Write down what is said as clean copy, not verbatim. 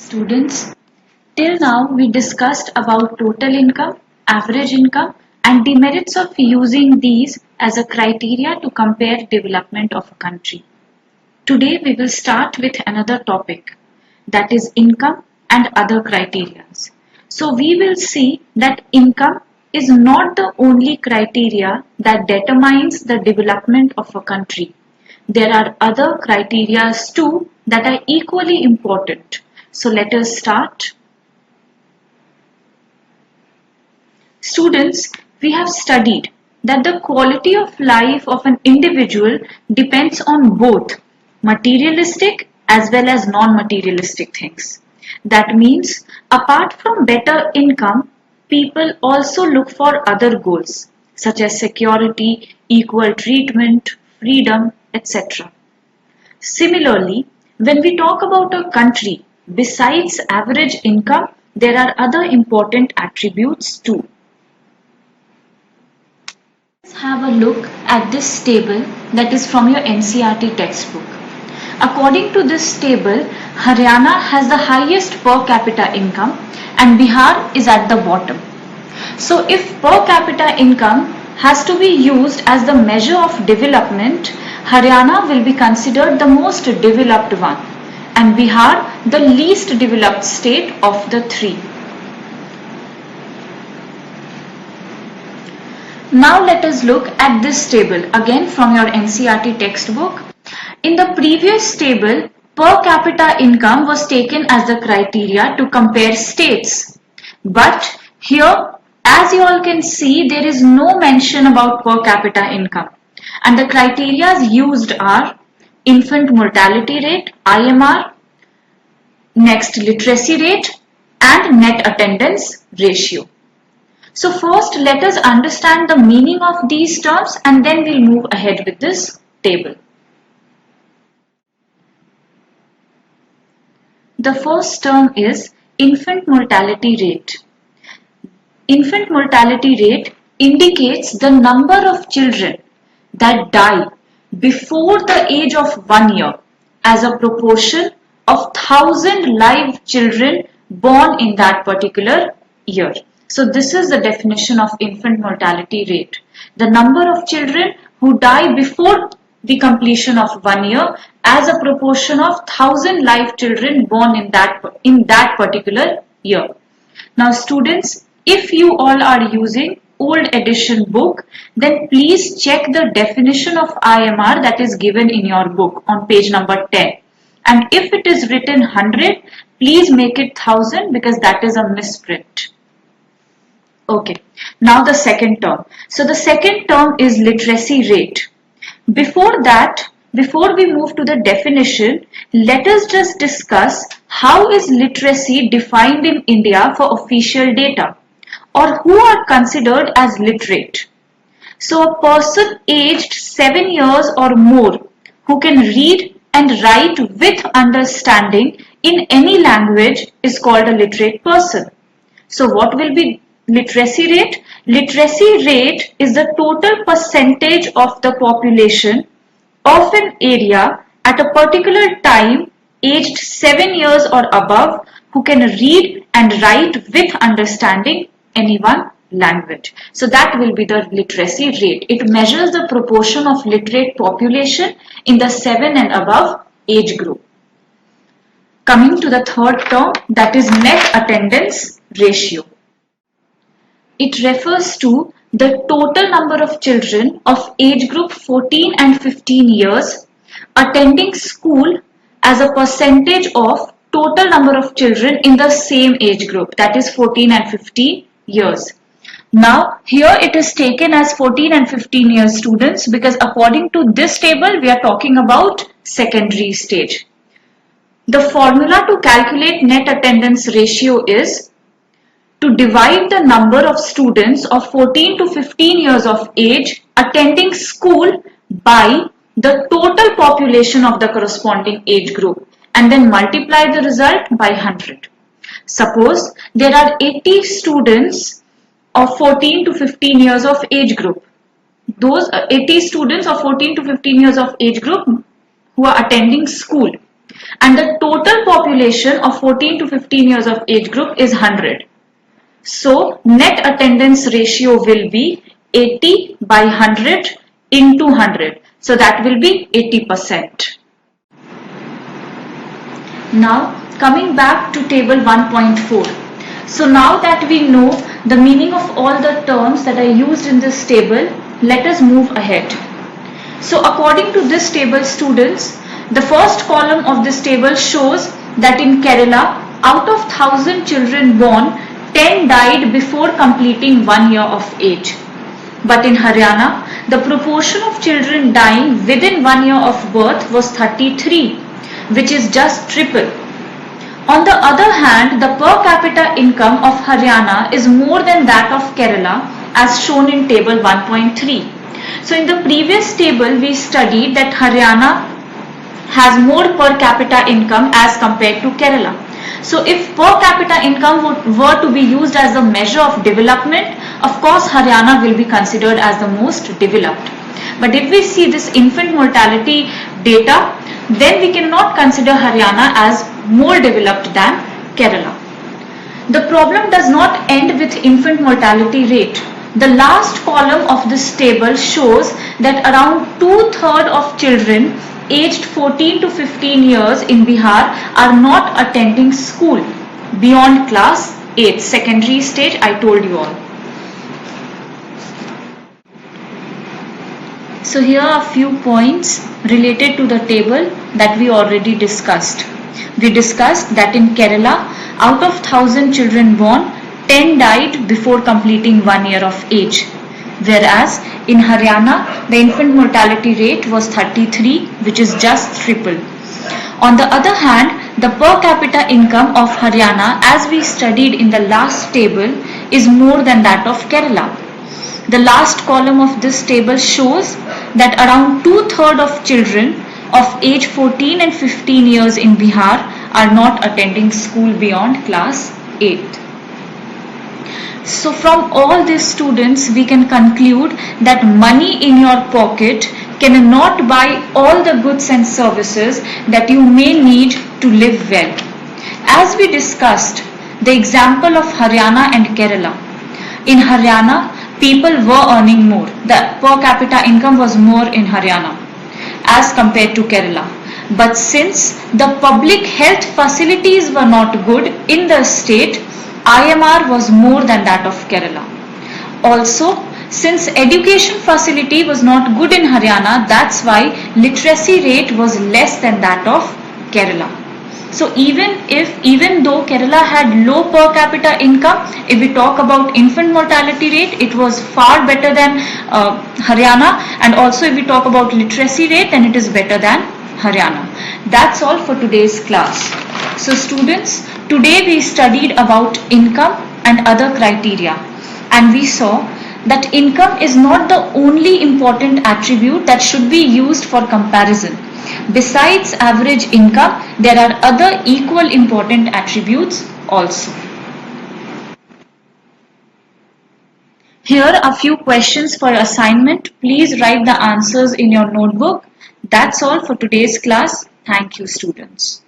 Students, till now we discussed about total income, average income and the merits of using these as a criteria to compare development of a country. Today we will start with another topic, that is income and other criteria. So we will see that income is not the only criteria that determines the development of a country. There are other criteria too that are equally important. So let us start. Students, we have studied that the quality of life of an individual depends on both materialistic as well as non-materialistic things. That means, apart from better income, people also look for other goals such as security, equal treatment, freedom, etc. Similarly, when we talk about a country, besides average income, there are other important attributes too. Let's have a look at this table that is from your NCERT textbook. According to this table, Haryana has the highest per capita income and Bihar is at the bottom. So if per capita income has to be used as the measure of development, Haryana will be considered the most developed one and Bihar the least developed state of the three. Now let us look at this table again from your NCERT textbook. In the previous table, per capita income was taken as the criteria to compare states. But here, as you all can see, there is no mention about per capita income. And the criteria used are infant mortality rate, IMR, next literacy rate and net attendance ratio. So first let us understand the meaning of these terms and then we'll move ahead with this table. The first term is infant mortality rate. Infant mortality rate indicates the number of children that die before the age of 1 year as a proportion of 1,000 live children born in that particular year. So this is the definition of infant mortality rate. The number of children who die before the completion of 1 year as a proportion of 1,000 live children born in that particular year. Now students, if you all are using old edition book, then please check the definition of IMR that is given in your book on page number 10. And if it is written 100, please make it 1,000 because that is a misprint. Okay, now the second term. So the second term is literacy rate. Before that, before we move to the definition, let us just discuss how is literacy defined in India for official data or who are considered as literate. So a person aged 7 years or more who can read and write with understanding in any language is called a literate person. So what will be literacy rate? Literacy rate is the total percentage of the population of an area at a particular time aged 7 years or above who can read and write with understanding any one language. So that will be the literacy rate. It measures the proportion of literate population in the 7 and above age group. Coming to the third term, that is net attendance ratio. It refers to the total number of children of age group 14 and 15 years attending school as a percentage of total number of children in the same age group, that is 14 and 15 years. Now here it is taken as 14 and 15 years students because according to this table we are talking about secondary stage. The formula to calculate net attendance ratio is to divide the number of students of 14 to 15 years of age attending school by the total population of the corresponding age group and then multiply the result by 100. Suppose there are 80 students of 14 to 15 years of age group. Those 80 students of 14 to 15 years of age group who are attending school. and the total population of 14 to 15 years of age group is 100. So net attendance ratio will be 80 by 100 into 100. So that will be 80%. Now coming back to table 1.4. So now that we know the meaning of all the terms that are used in this table, let us move ahead. So according to this table, students, the first column of this table shows that in Kerala, out of 1,000 children born, 10 died before completing 1 year of age. But in Haryana, the proportion of children dying within 1 year of birth was 33, which is just triple. On the other hand, the per capita income of Haryana is more than that of Kerala, as shown in table 1.3. So in the previous table, we studied that Haryana has more per capita income as compared to Kerala. So if per capita income were to be used as a measure of development, of course Haryana will be considered as the most developed. But if we see this infant mortality data, then we cannot consider Haryana as more developed than Kerala. The problem does not end with infant mortality rate. The last column of this table shows that around 2/3 of children aged 14 to 15 years in Bihar are not attending school beyond class 8, secondary stage, I told you all. So here are a few points related to the table that we already discussed. We discussed that in Kerala, out of 1,000 children born, 10 died before completing 1 year of age. Whereas in Haryana, the infant mortality rate was 33, which is just triple. On the other hand, the per capita income of Haryana, as we studied in the last table, is more than that of Kerala. The last column of this table shows that around 2/3 of children of age 14 and 15 years in Bihar are not attending school beyond class 8. So from all these students, we can conclude that money in your pocket cannot buy all the goods and services that you may need to live well. As we discussed, the example of Haryana and Kerala. In Haryana, people were earning more. The per capita income was more in Haryana as compared to Kerala. But since the public health facilities were not good in the state, IMR was more than that of Kerala. Also, since education facility was not good in Haryana, that's why literacy rate was less than that of Kerala. So even though Kerala had low per capita income, if we talk about infant mortality rate, it was far better than Haryana, and also if we talk about literacy rate, then it is better than Haryana. That's all for today's class. So students, today we studied about income and other criteria, and we saw that income is not the only important attribute that should be used for comparison. Besides average income, there are other equal important attributes also. Here are a few questions for your assignment. Please write the answers in your notebook. That's all for today's class. Thank you, students.